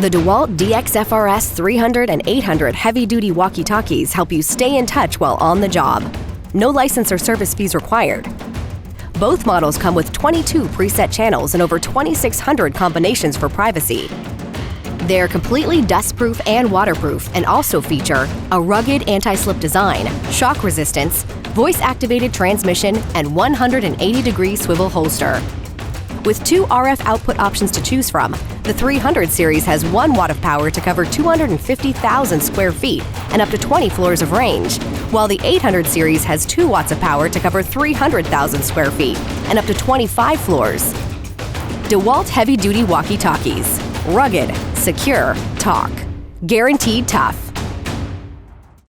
The DEWALT DXFRS 300 and 800 heavy-duty walkie-talkies help you stay in touch while on the job. No license or service fees required. Both models come with 22 preset channels and over 2,600 combinations for privacy. They're completely dustproof and waterproof and also feature a rugged anti-slip design, shock resistance, voice-activated transmission, and 180-degree swivel holster. With 2 RF output options to choose from, the 300 series has 1 watt of power to cover 250,000 square feet and up to 20 floors of range, while the 800 series has 2 watts of power to cover 300,000 square feet and up to 25 floors. DEWALT heavy-duty walkie-talkies. Rugged, secure, talk. Guaranteed tough.